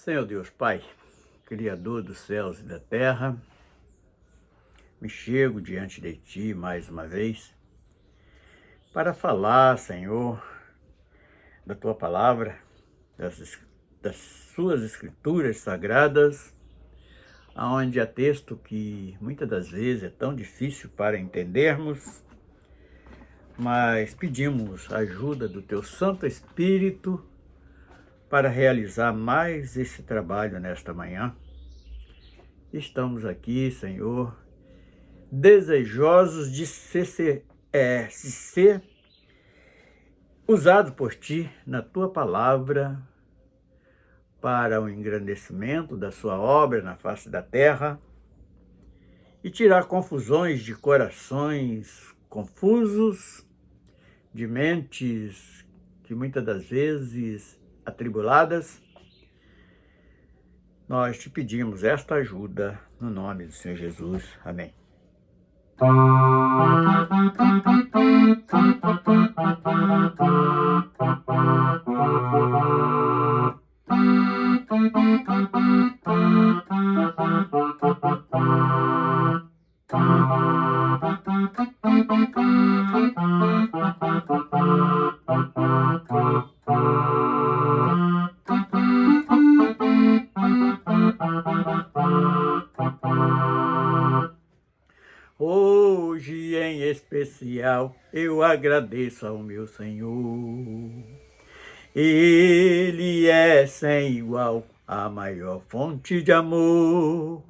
Senhor Deus Pai, Criador dos céus e da terra, me chego diante de Ti mais uma vez para falar, Senhor, da Tua palavra, das Suas escrituras sagradas, onde há texto que muitas das vezes é tão difícil para entendermos, mas pedimos a ajuda do Teu Santo Espírito para realizar mais esse trabalho nesta manhã. Estamos aqui, Senhor, desejosos de ser usados por Ti na Tua palavra para o engrandecimento da Sua obra na face da terra e tirar confusões de corações confusos, de mentes que muitas das vezes atribuladas. Nós te pedimos esta ajuda no nome do Senhor Jesus. Amém. Hoje em especial eu agradeço ao meu Senhor. Ele é sem igual a maior fonte de amor.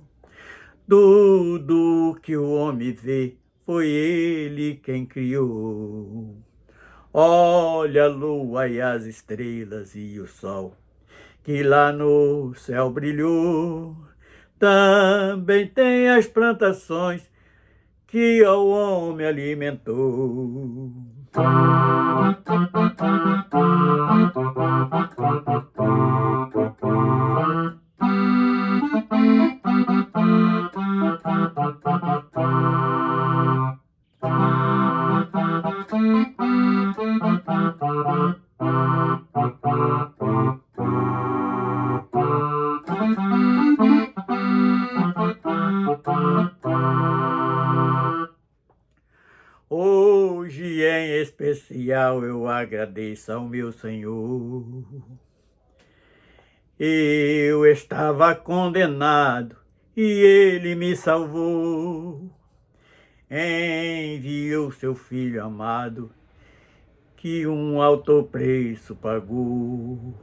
Tudo que o homem vê foi Ele quem criou. Olha a lua e as estrelas e o sol que lá no céu brilhou. Também tem as plantações que ao homem alimentou. Hoje em especial eu agradeço ao meu Senhor. Eu estava condenado e Ele me salvou. Enviou seu Filho amado, que um alto preço pagou.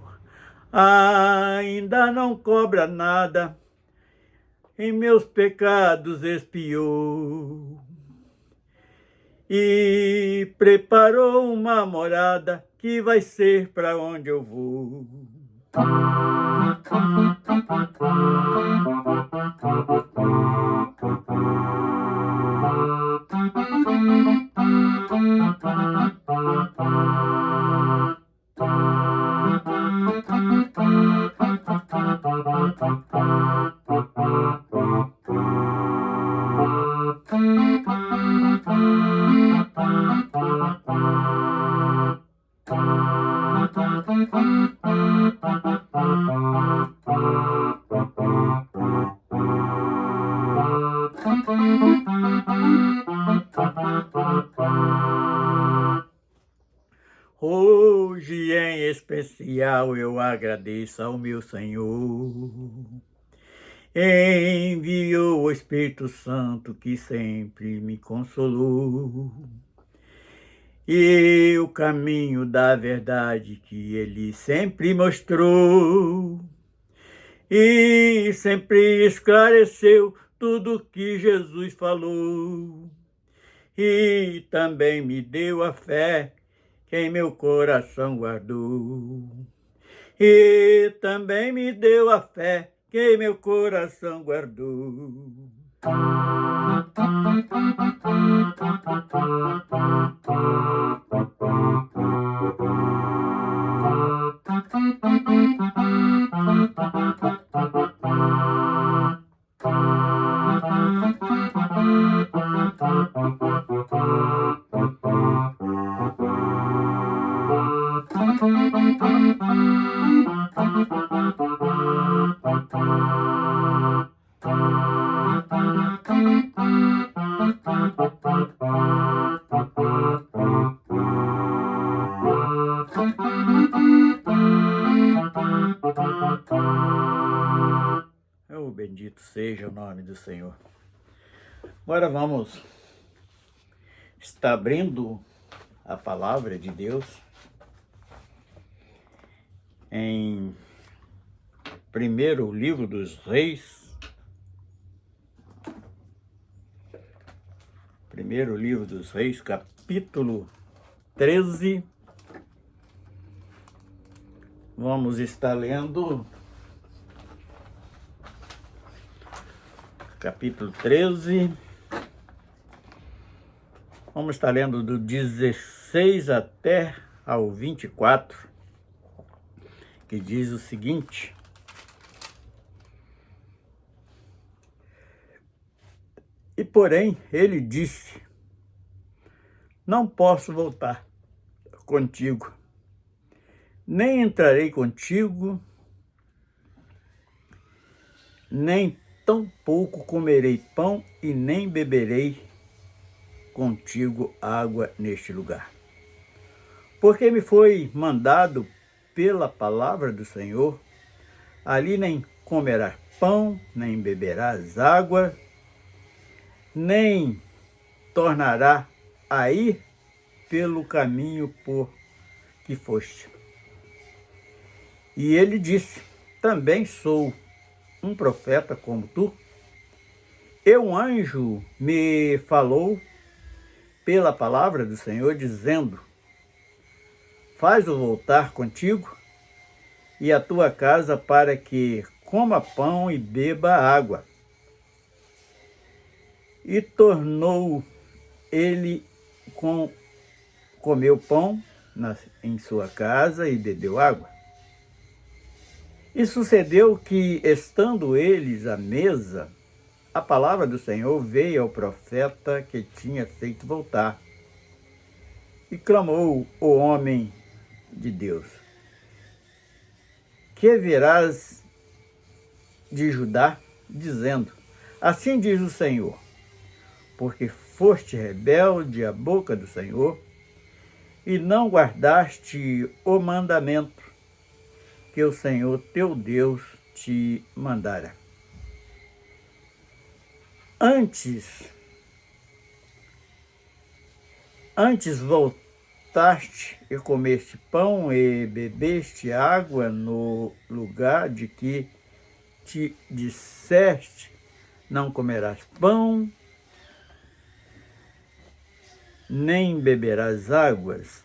Ainda não cobra nada, em meus pecados expiou. E preparou uma morada que vai ser para onde eu vou. Hoje em especial eu agradeço ao meu Senhor. Enviou o Espírito Santo que sempre me consolou. E o caminho da verdade que Ele sempre mostrou. E sempre esclareceu tudo que Jesus falou. E também me deu a fé que em meu coração guardou. E também me deu a fé que em meu coração guardou. seja o nome do Senhor. Agora vamos estar abrindo a palavra de Deus em primeiro livro dos Reis. Primeiro livro dos Reis, capítulo 13. Vamos estar lendo capítulo 13. Vamos estar lendo do 16 até ao 24, que diz o seguinte: E porém ele disse: Não posso voltar contigo, nem entrarei contigo, nem tampouco comerei pão e nem beberei contigo água neste lugar. Porque me foi mandado pela palavra do Senhor, ali nem comerás pão, nem beberás água, nem tornará a ir pelo caminho por que foste. E ele disse: Também sou um profeta como tu. E um anjo me falou pela palavra do Senhor, dizendo: Faz-o voltar contigo e a tua casa, para que coma pão e beba água. E tornou ele comeu pão em sua casa e bebeu água. E sucedeu que, estando eles à mesa, a palavra do Senhor veio ao profeta que tinha feito voltar. E clamou o homem de Deus: Que virás de Judá, dizendo: Assim diz o Senhor, porque foste rebelde à boca do Senhor, e não guardaste o mandamento que o Senhor teu Deus te mandara. Antes voltaste e comeste pão e bebeste água no lugar de que te disseste: Não comerás pão, nem beberás águas,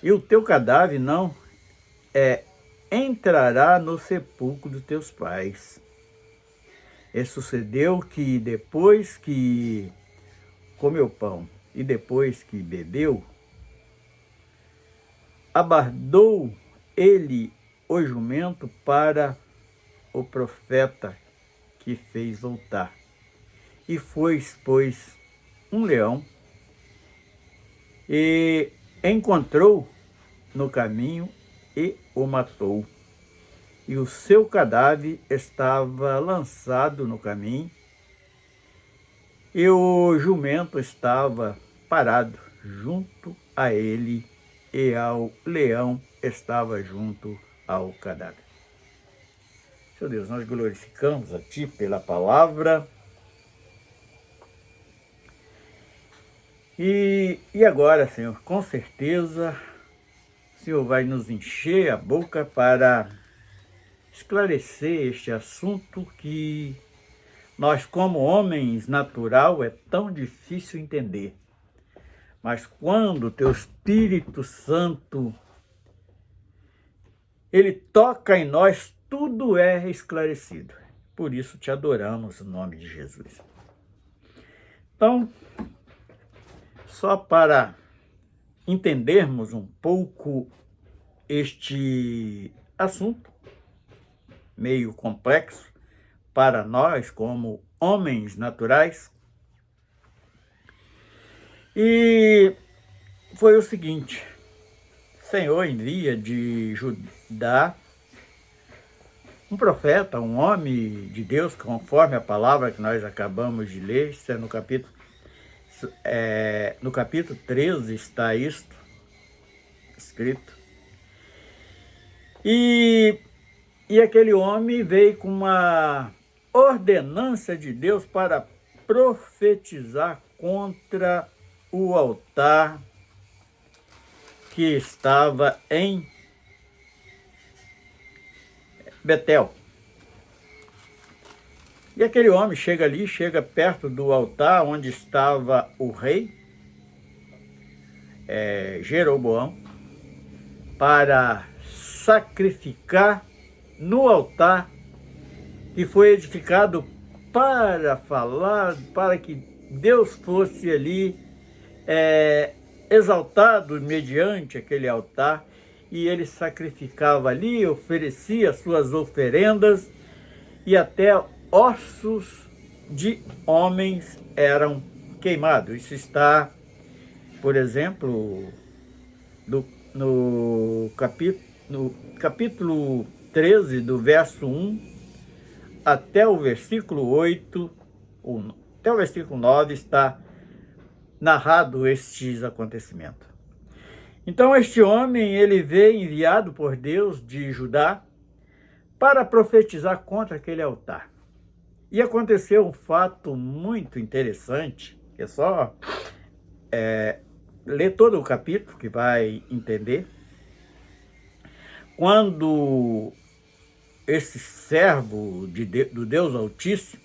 e o teu cadáver não entrará no sepulcro dos teus pais. E sucedeu que, depois que comeu pão e depois que bebeu, abardou ele o jumento para o profeta que fez voltar. E foi, pois, um leão, e encontrou no caminho e o matou. E o seu cadáver estava lançado no caminho, e o jumento estava parado junto a ele, e ao leão estava junto ao cadáver. Senhor Deus, nós glorificamos a Ti pela palavra. E agora, Senhor, com certeza, o Senhor vai nos encher a boca para esclarecer este assunto que nós, como homens natural, é tão difícil entender. Mas quando o Teu Espírito Santo, Ele toca em nós, tudo é esclarecido. Por isso te adoramos no nome de Jesus. Então, só para entendermos um pouco este assunto, meio complexo para nós como homens naturais. E foi o seguinte: o Senhor envia de Judá um profeta, um homem de Deus, conforme a palavra que nós acabamos de ler. Isso é no capítulo 13 está isto escrito. E aquele homem veio com uma ordenança de Deus para profetizar contra o altar que estava em Betel. E aquele homem chega ali, chega perto do altar onde estava o rei Jeroboão, para sacrificar no altar que foi edificado para falar, para que Deus fosse ali exaltado mediante aquele altar, e ele sacrificava ali, oferecia suas oferendas, e até ossos de homens eram queimados. Isso está, por exemplo, no capítulo 13, do verso 1 até o versículo 8, até o versículo 9, está narrado estes acontecimentos. Então este homem, ele veio enviado por Deus de Judá para profetizar contra aquele altar. E aconteceu um fato muito interessante, que é só ler todo o capítulo que vai entender. Quando esse servo do Deus Altíssimo,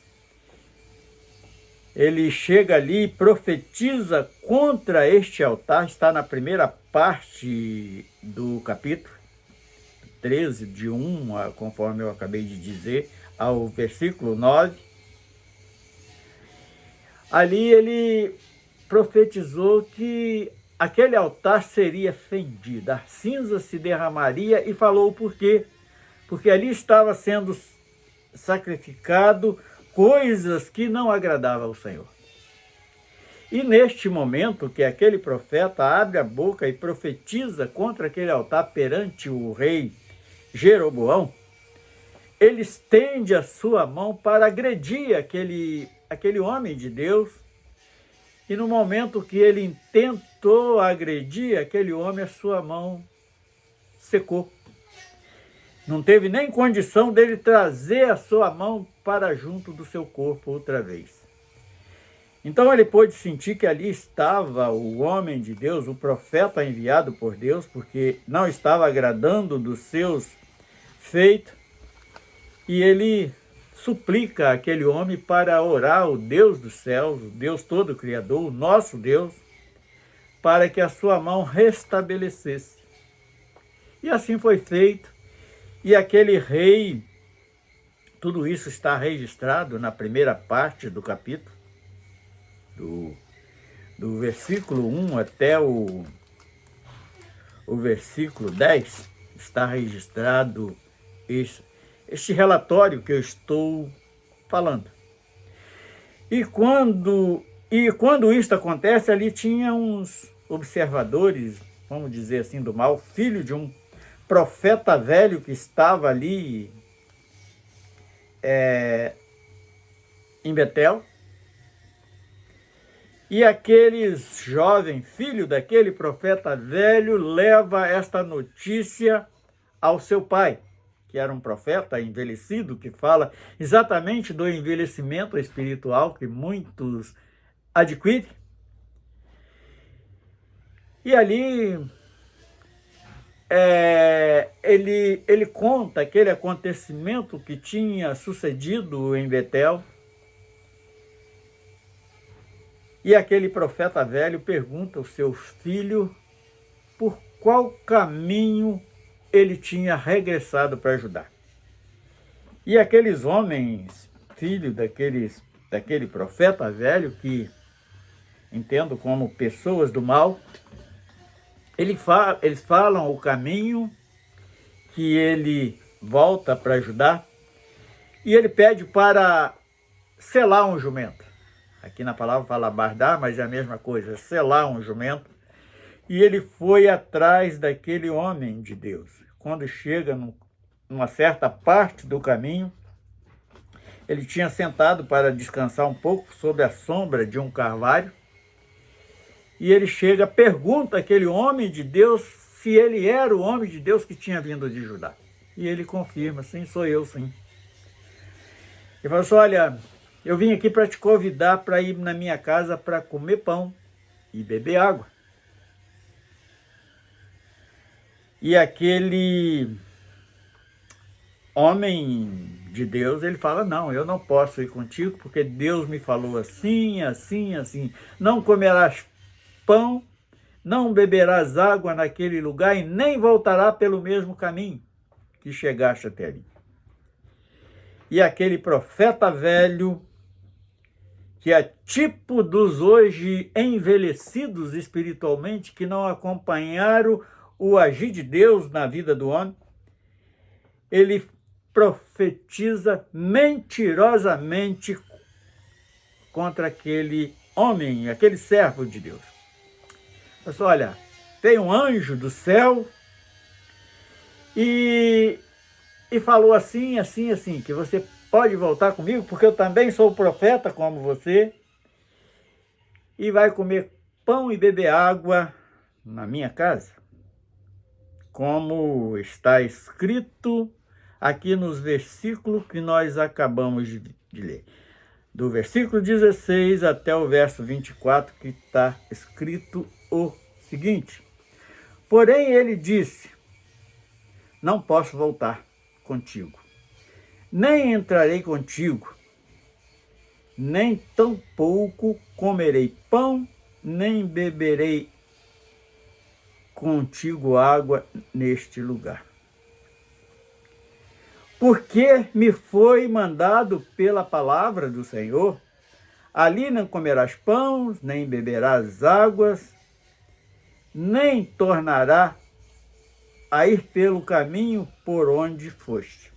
ele chega ali e profetiza contra este altar, está na primeira parte do capítulo 13, de 1, conforme eu acabei de dizer, ao versículo 9. Ali ele profetizou que aquele altar seria fendido, a cinza se derramaria, e falou o porquê. Porque ali estava sendo sacrificado coisas que não agradavam ao Senhor. E neste momento que aquele profeta abre a boca e profetiza contra aquele altar perante o rei Jeroboão, ele estende a sua mão para agredir aquele homem de Deus, e no momento que ele tentou agredir aquele homem, a sua mão secou. Não teve nem condição dele trazer a sua mão para junto do seu corpo outra vez. Então ele pôde sentir que ali estava o homem de Deus, o profeta enviado por Deus, porque não estava agradando dos seus feitos, e ele suplica aquele homem para orar o Deus dos céus, o Deus todo criador, o nosso Deus, para que a sua mão restabelecesse. E assim foi feito. E aquele rei, tudo isso está registrado na primeira parte do capítulo, do versículo 1 até o versículo 10, está registrado este relatório que eu estou falando. E quando isso acontece, ali tinha uns observadores, vamos dizer assim, do mal, filho de um profeta velho que estava ali em Betel. E aqueles jovens, filho daquele profeta velho, leva esta notícia ao seu pai, que era um profeta envelhecido, que fala exatamente do envelhecimento espiritual que muitos adquirem. E ali ele conta aquele acontecimento que tinha sucedido em Betel. E aquele profeta velho pergunta ao seu filho por qual caminho ele tinha regressado para ajudar. E aqueles homens, filhos daquele profeta velho, que entendo como pessoas do mal, eles falam o caminho que ele volta para ajudar, e ele pede para selar um jumento. Aqui na palavra fala bardar, mas é a mesma coisa, selar um jumento. E ele foi atrás daquele homem de Deus. Quando chega numa certa parte do caminho, ele tinha sentado para descansar um pouco sob a sombra de um carvalho. E ele chega, pergunta àquele homem de Deus se ele era o homem de Deus que tinha vindo de Judá. E ele confirma, sim, sou eu, sim. Ele falou assim, olha, eu vim aqui para te convidar para ir na minha casa para comer pão e beber água. E aquele homem de Deus, ele fala, não, eu não posso ir contigo, porque Deus me falou assim, assim, assim. Não comerás pão, não beberás água naquele lugar e nem voltará pelo mesmo caminho que chegaste até ali. E aquele profeta velho, que é tipo dos hoje envelhecidos espiritualmente, que não acompanharam o agir de Deus na vida do homem, ele profetiza mentirosamente contra aquele homem, aquele servo de Deus. Pessoal, olha, tem um anjo do céu e falou assim, assim, assim, que você pode voltar comigo, porque eu também sou profeta como você, e vai comer pão e beber água na minha casa, como está escrito aqui nos versículos que nós acabamos de ler. Do versículo 16 até o verso 24, que está escrito o seguinte. Porém ele disse, não posso voltar contigo, nem entrarei contigo, nem tampouco comerei pão, nem beberei contigo água neste lugar. Porque me foi mandado pela palavra do Senhor, ali não comerás pão, nem beberás águas, nem tornará a ir pelo caminho por onde foste.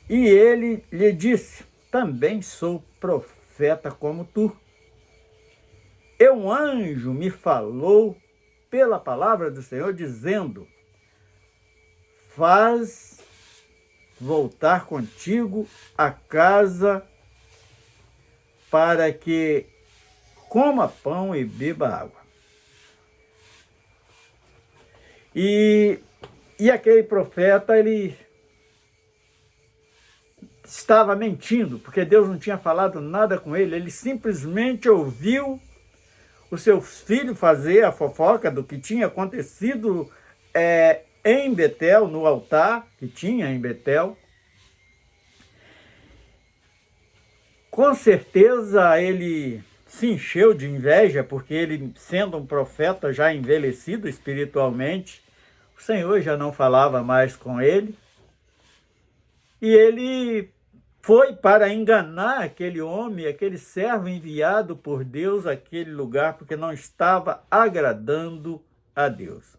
E ele lhe disse, também sou profeta como tu. E um anjo me falou pela palavra do Senhor, dizendo, faz voltar contigo a casa para que coma pão e beba água. E aquele profeta, ele estava mentindo, porque Deus não tinha falado nada com ele, ele simplesmente ouviu o seu filho fazer a fofoca do que tinha acontecido em Betel, no altar que tinha em Betel. Com certeza ele se encheu de inveja, porque ele, sendo um profeta já envelhecido espiritualmente, o Senhor já não falava mais com ele. E ele foi para enganar aquele homem, aquele servo enviado por Deus àquele lugar, porque não estava agradando a Deus.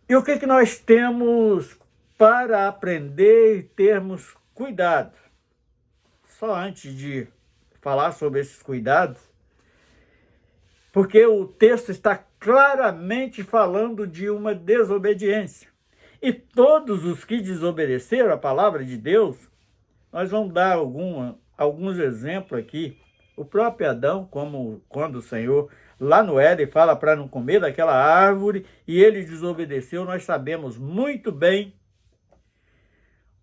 E o que nós temos para aprender e termos cuidado? Só antes de falar sobre esses cuidados, porque o texto está claramente falando de uma desobediência. E todos os que desobedeceram a palavra de Deus, nós vamos dar alguns exemplos aqui. O próprio Adão, como quando o Senhor, lá no Éden, fala para não comer daquela árvore, e ele desobedeceu, nós sabemos muito bem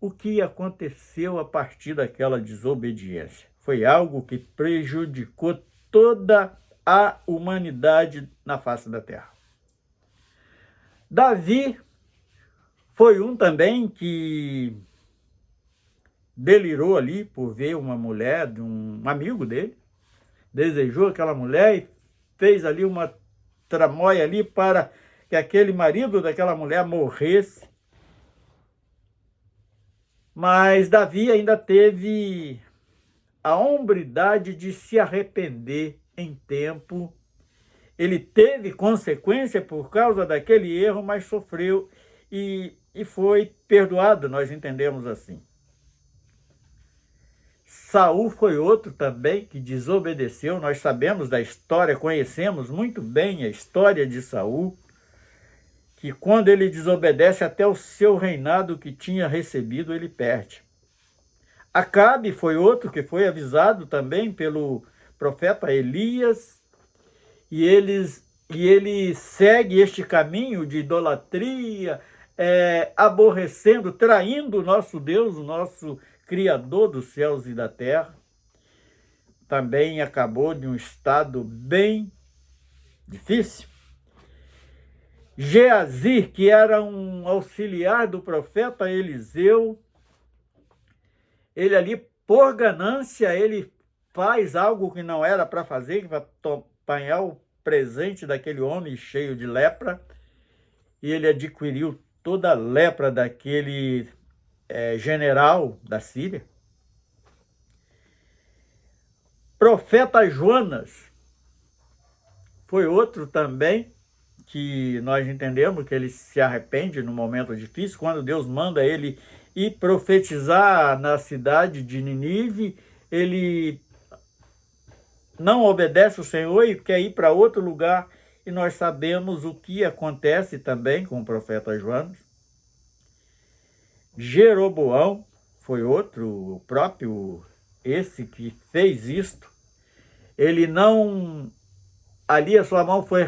o que aconteceu a partir daquela desobediência. Foi algo que prejudicou toda a humanidade na face da terra. Davi foi um também que delirou ali por ver uma mulher de um amigo dele, desejou aquela mulher e fez ali uma tramóia ali para que aquele marido daquela mulher morresse. Mas Davi ainda teve a hombridade de se arrepender em tempo. Ele teve consequência por causa daquele erro, mas sofreu e foi perdoado, nós entendemos assim. Saul foi outro também que desobedeceu. Nós sabemos da história, conhecemos muito bem a história de Saul, que quando ele desobedece, até o seu reinado que tinha recebido, ele perde. Acabe foi outro que foi avisado também pelo profeta Elias, e ele segue este caminho de idolatria, aborrecendo, traindo o nosso Deus, o nosso Criador dos céus e da terra. Também acabou de um estado bem difícil. Geazi, que era um auxiliar do profeta Eliseu, ele ali, por ganância, ele faz algo que não era para fazer, para apanhar o presente daquele homem cheio de lepra, e ele adquiriu toda a lepra daquele general da Síria. Profeta Jonas foi outro também que nós entendemos que ele se arrepende no momento difícil, quando Deus manda ele ir profetizar na cidade de Nínive, ele não obedece o Senhor e quer ir para outro lugar, e nós sabemos o que acontece também com o profeta Jonas. Jeroboão foi outro, o próprio esse que fez isto. Ele não... Ali a sua mão foi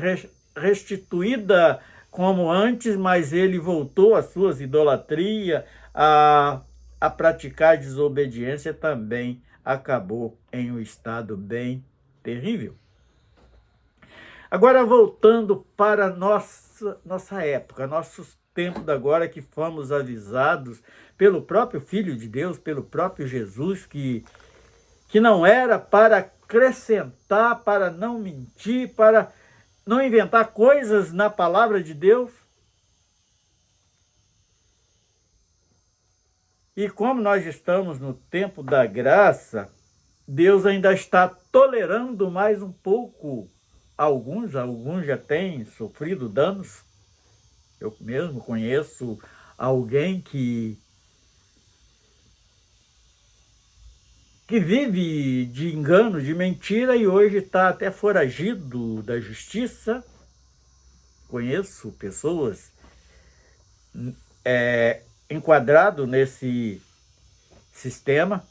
restituída como antes, mas ele voltou às suas idolatrias, a praticar desobediência, também acabou em um estado bem terrível. Agora, voltando para nossa época, nossos tempos agora, que fomos avisados pelo próprio Filho de Deus, pelo próprio Jesus, que não era para acrescentar, para não mentir, para não inventar coisas na palavra de Deus. E como nós estamos no tempo da graça, Deus ainda está tolerando mais um pouco alguns já têm sofrido danos. Eu mesmo conheço alguém que vive de engano, de mentira, e hoje está até foragido da justiça. Conheço pessoas enquadradas nesse sistema.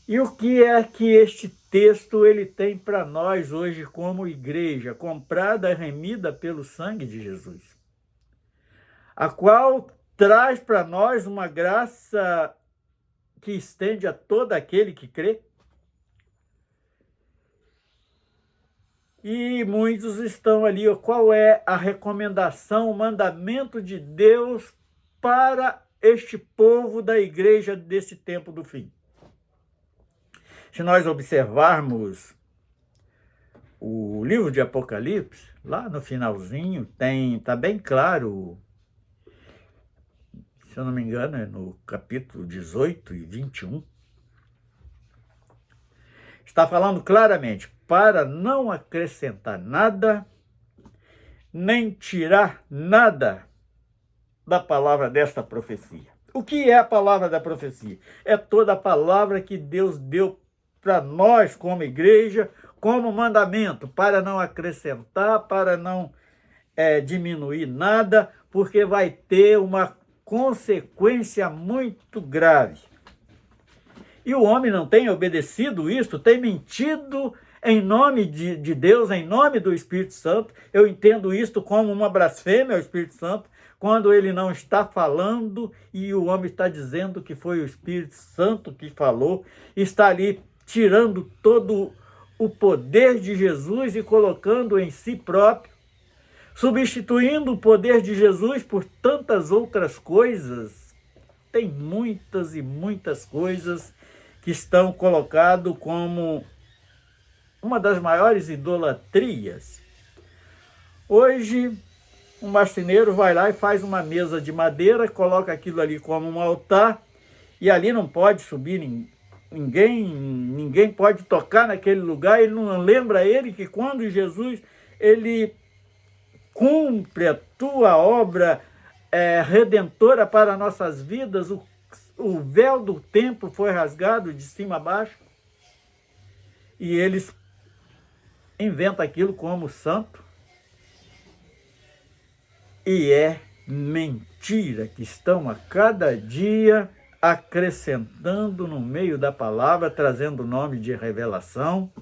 E o que é que este texto ele tem para nós hoje como igreja, comprada e remida pelo sangue de Jesus, a qual traz para nós uma graça que estende a todo aquele que crê? E muitos estão ali, qual é a recomendação, o mandamento de Deus para este povo da igreja desse tempo do fim? Se nós observarmos o livro de Apocalipse, lá no finalzinho, está bem claro, se eu não me engano, é no capítulo 18 e 21, está falando claramente, para não acrescentar nada, nem tirar nada da palavra desta profecia. O que é a palavra da profecia? É toda a palavra que Deus deu para nós como igreja, como mandamento, para não acrescentar, para não diminuir nada, porque vai ter uma consequência muito grave. E o homem não tem obedecido isto, tem mentido em nome de Deus, em nome do Espírito Santo. Eu entendo isto como uma blasfêmia ao Espírito Santo, quando ele não está falando e o homem está dizendo que foi o Espírito Santo que falou, está ali tirando todo o poder de Jesus e colocando em si próprio, substituindo o poder de Jesus por tantas outras coisas. Tem muitas e muitas coisas que estão colocadas como uma das maiores idolatrias. Hoje, um marceneiro vai lá e faz uma mesa de madeira, coloca aquilo ali como um altar, e ali não pode subir ninguém pode tocar naquele lugar. Ele não lembra ele que quando Jesus ele cumpre a tua obra redentora para nossas vidas, o véu do templo foi rasgado de cima a baixo, e eles inventam aquilo como santo, e é mentira que estão a cada dia acrescentando no meio da palavra, trazendo o nome de revelação,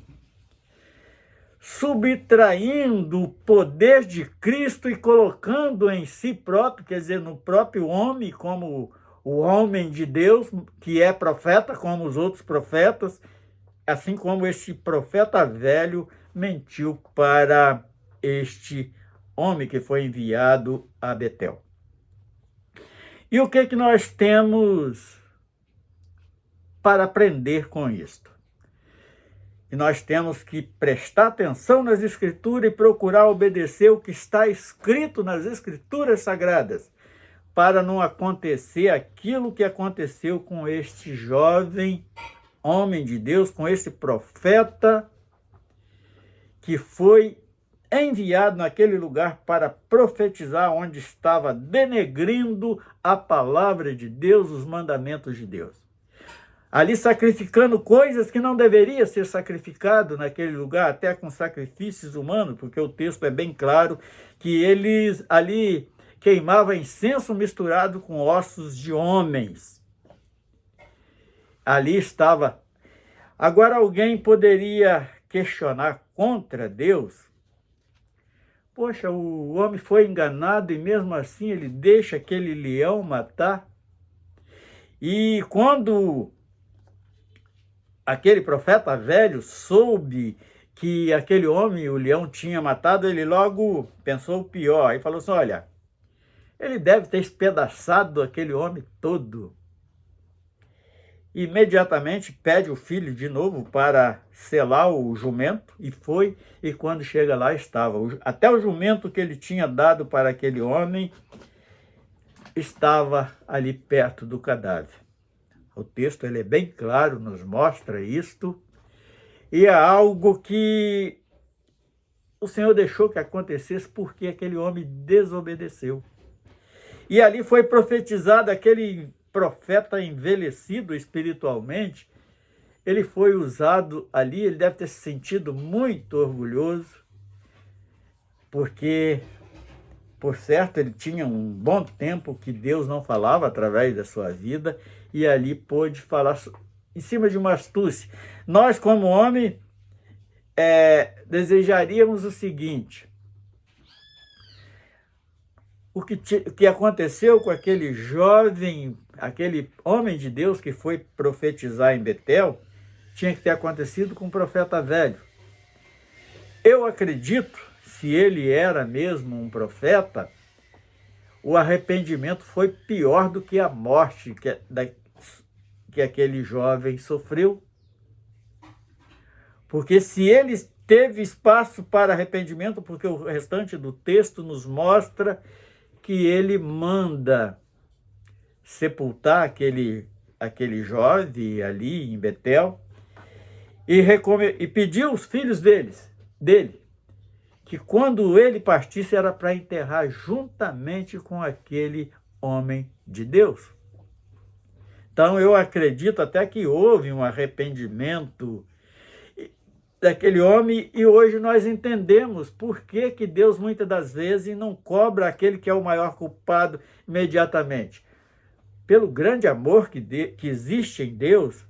subtraindo o poder de Cristo e colocando em si próprio, quer dizer, no próprio homem, como o homem de Deus, que é profeta, como os outros profetas, assim como este profeta velho mentiu para este homem que foi enviado a Betel. E o que nós temos para aprender com isto? E nós temos que prestar atenção nas Escrituras e procurar obedecer o que está escrito nas Escrituras Sagradas, para não acontecer aquilo que aconteceu com este jovem homem de Deus, com esse profeta que foi enviado naquele lugar para profetizar, onde estava denegrindo a palavra de Deus, os mandamentos de Deus. Ali sacrificando coisas que não deveria ser sacrificado naquele lugar, até com sacrifícios humanos, porque o texto é bem claro que eles ali queimavam incenso misturado com ossos de homens. Ali estava. Agora alguém poderia questionar contra Deus. Poxa, o homem foi enganado e mesmo assim ele deixa aquele leão matar. E quando aquele profeta velho soube que aquele homem, o leão, tinha matado, ele logo pensou o pior. Aí falou assim, olha, ele deve ter espedaçado aquele homem todo. Imediatamente pede o filho de novo para selar o jumento, e foi, e quando chega lá estava. Até o jumento que ele tinha dado para aquele homem estava ali perto do cadáver. O texto ele é bem claro, nos mostra isto, e é algo que o Senhor deixou que acontecesse porque aquele homem desobedeceu. E ali foi profetizado aquele profeta envelhecido espiritualmente, ele foi usado ali, ele deve ter se sentido muito orgulhoso, porque, por certo, ele tinha um bom tempo que Deus não falava através da sua vida, e ali pôde falar em cima de uma astúcia. Nós, como homem, desejaríamos o seguinte: o que aconteceu com aquele jovem, aquele homem de Deus que foi profetizar em Betel, tinha que ter acontecido com o profeta velho. Eu acredito, se ele era mesmo um profeta, o arrependimento foi pior do que a morte que aquele jovem sofreu. Porque se ele teve espaço para arrependimento, porque o restante do texto nos mostra que ele manda sepultar aquele jovem ali em Betel e pediu aos filhos dele que quando ele partisse era para enterrar juntamente com aquele homem de Deus. Então eu acredito até que houve um arrependimento daquele homem, e hoje nós entendemos por que Deus muitas das vezes não cobra aquele que é o maior culpado imediatamente. Pelo grande amor que existe em Deus,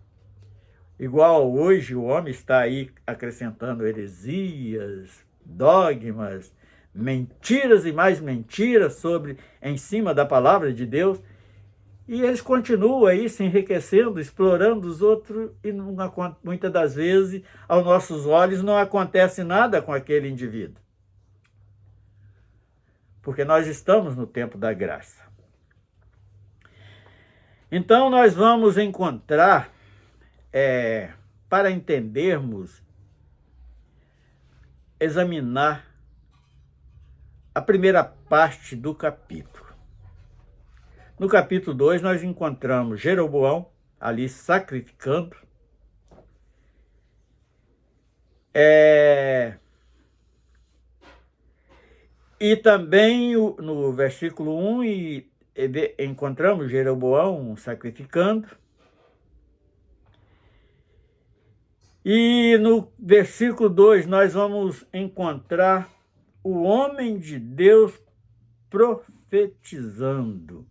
igual hoje o homem está aí acrescentando heresias, dogmas, mentiras e mais mentiras em cima da palavra de Deus, e eles continuam aí se enriquecendo, explorando os outros, e muitas das vezes, aos nossos olhos, não acontece nada com aquele indivíduo. Porque nós estamos no tempo da graça. Então, nós vamos encontrar, para entendermos, examinar a primeira parte do capítulo. No capítulo 2, nós encontramos Jeroboão ali sacrificando. E também no versículo 1, encontramos Jeroboão sacrificando. E no versículo 2, nós vamos encontrar o homem de Deus profetizando.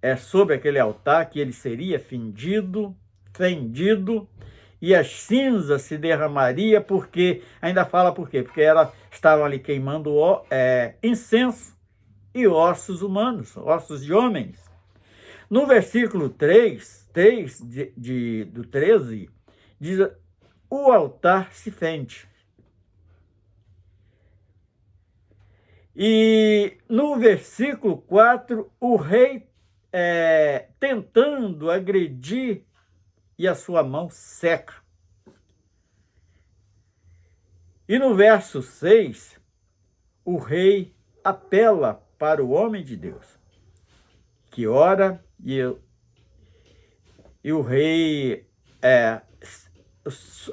É sobre aquele altar que ele seria fendido, e as cinzas se derramaria, porque, ainda fala por quê? Porque elas estavam ali queimando incenso e ossos humanos, ossos de homens. No versículo 3 do 13, diz: o altar se fende. E no versículo 4, o rei tentando agredir e a sua mão seca. E no verso 6, o rei apela para o homem de Deus, que ora e o rei,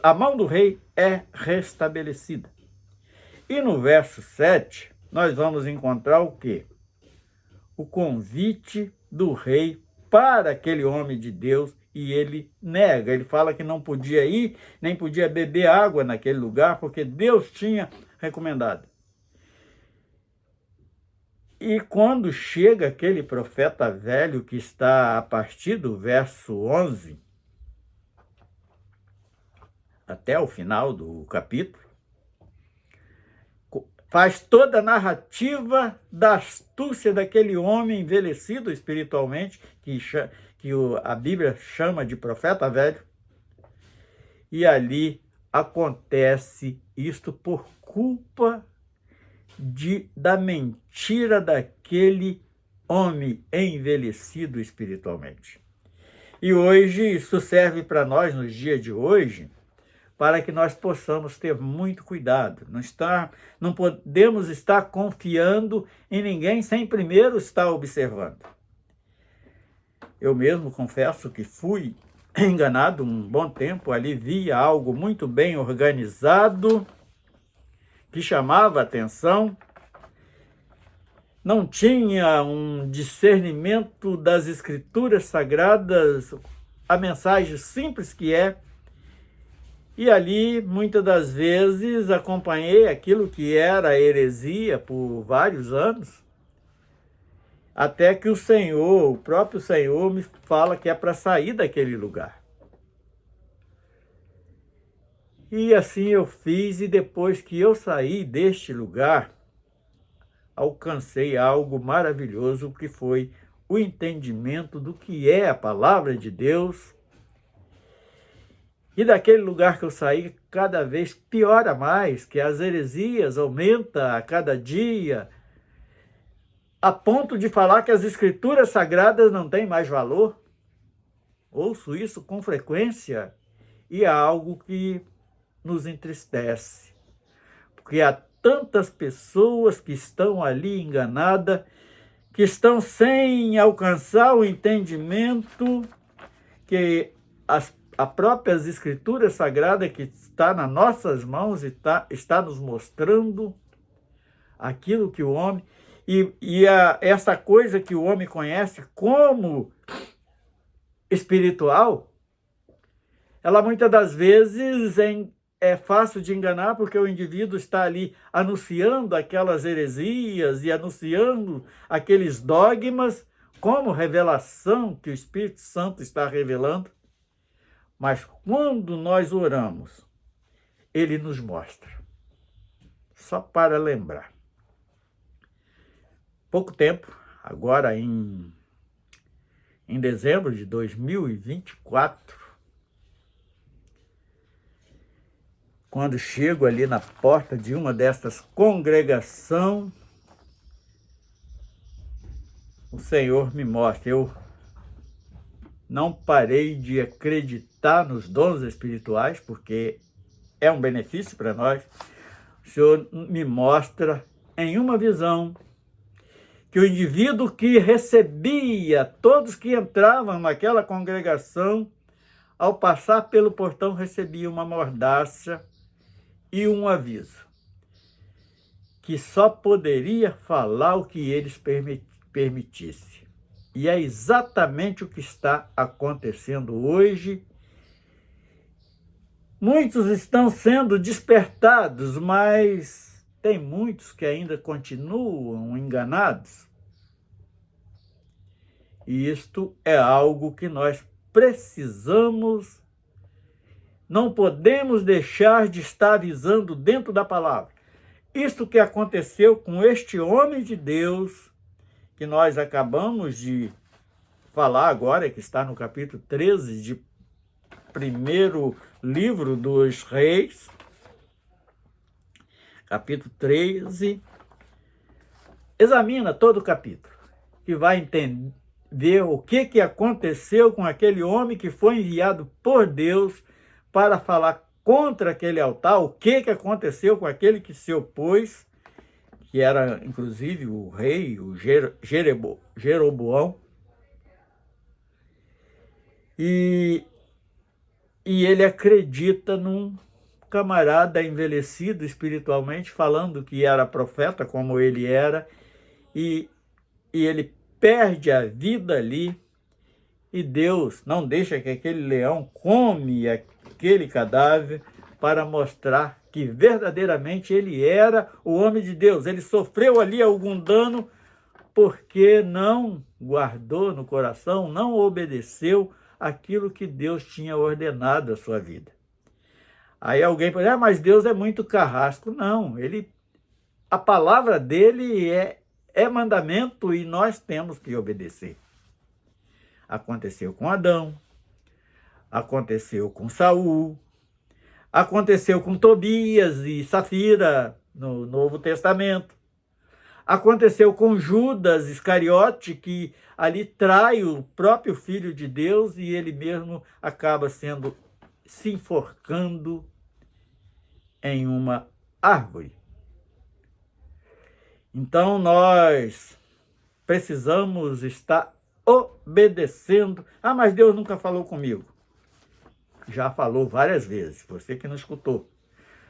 a mão do rei é restabelecida. E no verso 7, nós vamos encontrar o quê? O convite do rei para aquele homem de Deus, e ele nega. Ele fala que não podia ir, nem podia beber água naquele lugar, porque Deus tinha recomendado. E quando chega aquele profeta velho, que está a partir do verso 11 até o final do capítulo, faz toda a narrativa da astúcia daquele homem envelhecido espiritualmente, que a Bíblia chama de profeta velho, e ali acontece isto por culpa da mentira daquele homem envelhecido espiritualmente. E hoje, isso serve para nós, nos dias de hoje, para que nós possamos ter muito cuidado. Não podemos estar confiando em ninguém sem primeiro estar observando. Eu mesmo confesso que fui enganado um bom tempo, ali via algo muito bem organizado, que chamava a atenção, não tinha um discernimento das Escrituras Sagradas, a mensagem simples que é, e ali, muitas das vezes, acompanhei aquilo que era heresia por vários anos, até que o próprio Senhor, me fala que é para sair daquele lugar. E assim eu fiz, e depois que eu saí deste lugar, alcancei algo maravilhoso, que foi o entendimento do que é a palavra de Deus. E daquele lugar que eu saí, cada vez piora mais, que as heresias aumentam a cada dia, a ponto de falar que as Escrituras Sagradas não têm mais valor. Ouço isso com frequência, e é algo que nos entristece, porque há tantas pessoas que estão ali enganadas, que estão sem alcançar o entendimento que a própria Escritura Sagrada, que está nas nossas mãos, está nos mostrando aquilo que o homem... essa coisa que o homem conhece como espiritual, ela muitas das vezes é fácil de enganar, porque o indivíduo está ali anunciando aquelas heresias e anunciando aqueles dogmas como revelação que o Espírito Santo está revelando. Mas quando nós oramos, ele nos mostra. Só para lembrar. Pouco tempo, agora em dezembro de 2024, quando chego ali na porta de uma dessas congregações, o Senhor me mostra. Eu não parei de acreditar nos dons espirituais, porque é um benefício para nós. O Senhor me mostra em uma visão que o indivíduo que recebia todos que entravam naquela congregação, ao passar pelo portão, recebia uma mordaça e um aviso, que só poderia falar o que eles permitissem. E é exatamente o que está acontecendo hoje. Muitos estão sendo despertados, mas tem muitos que ainda continuam enganados. E isto é algo que nós precisamos não podemos deixar de estar avisando dentro da palavra. Isto que aconteceu com este homem de Deus, que nós acabamos de falar agora, que está no capítulo 13 de primeiro livro dos Reis, capítulo 13, examina todo o capítulo, que vai entender o que aconteceu com aquele homem que foi enviado por Deus para falar contra aquele altar, o que aconteceu com aquele que se opôs, que era inclusive o rei, o Jeroboão, e ele acredita num camarada envelhecido espiritualmente, falando que era profeta, como ele era, e ele perde a vida ali, e Deus não deixa que aquele leão come aquele cadáver para mostrar que verdadeiramente ele era o homem de Deus. Ele sofreu ali algum dano porque não guardou no coração, não obedeceu aquilo que Deus tinha ordenado à sua vida. Aí alguém pode dizer, mas Deus é muito carrasco. Não, a palavra dele é mandamento e nós temos que obedecer. Aconteceu com Adão, aconteceu com Saul, aconteceu com Tobias e Safira no Novo Testamento, aconteceu com Judas Iscariote, que ali trai o próprio Filho de Deus e ele mesmo acaba se enforcando em uma árvore. Então nós precisamos estar obedecendo. Ah, mas Deus nunca falou comigo. Já falou várias vezes, você que não escutou.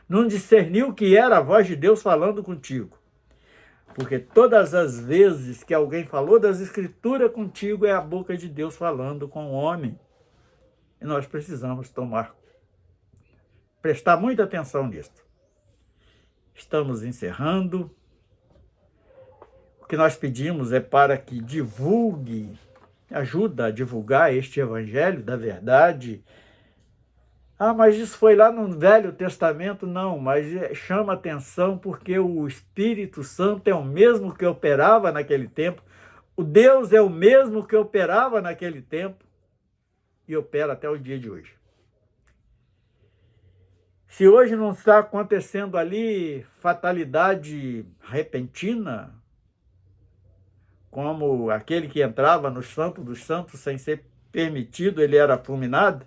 Não discerniu que era a voz de Deus falando contigo. Porque todas as vezes que alguém falou das Escrituras contigo, é a boca de Deus falando com o homem. E nós precisamos prestar muita atenção nisso. Estamos encerrando. O que nós pedimos é para que divulgue, ajuda a divulgar este evangelho da verdade. Ah, mas isso foi lá no Velho Testamento? Não, mas chama atenção porque o Espírito Santo é o mesmo que operava naquele tempo. O Deus é o mesmo que operava naquele tempo e opera até o dia de hoje. Se hoje não está acontecendo ali fatalidade repentina, como aquele que entrava no Santo dos Santos sem ser permitido, ele era fulminado,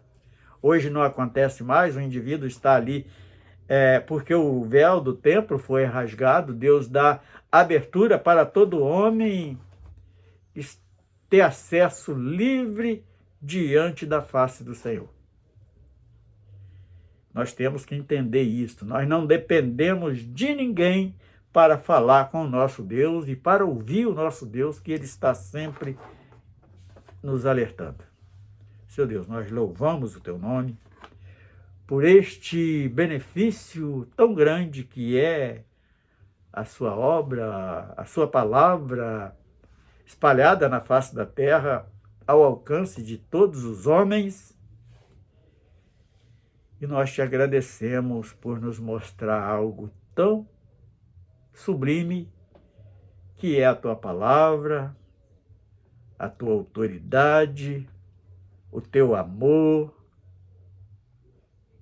hoje não acontece mais, o indivíduo está ali porque o véu do templo foi rasgado, Deus dá abertura para todo homem ter acesso livre diante da face do Senhor. Nós temos que entender isso. Nós não dependemos de ninguém para falar com o nosso Deus e para ouvir o nosso Deus, que Ele está sempre nos alertando. Seu Deus, nós louvamos o Teu nome por este benefício tão grande que é a Sua obra, a Sua palavra espalhada na face da terra, ao alcance de todos os homens. E nós te agradecemos por nos mostrar algo tão sublime, que é a tua palavra, a tua autoridade, o teu amor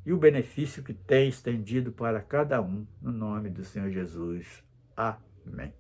e o benefício que tem estendido para cada um, no nome do Senhor Jesus. Amém.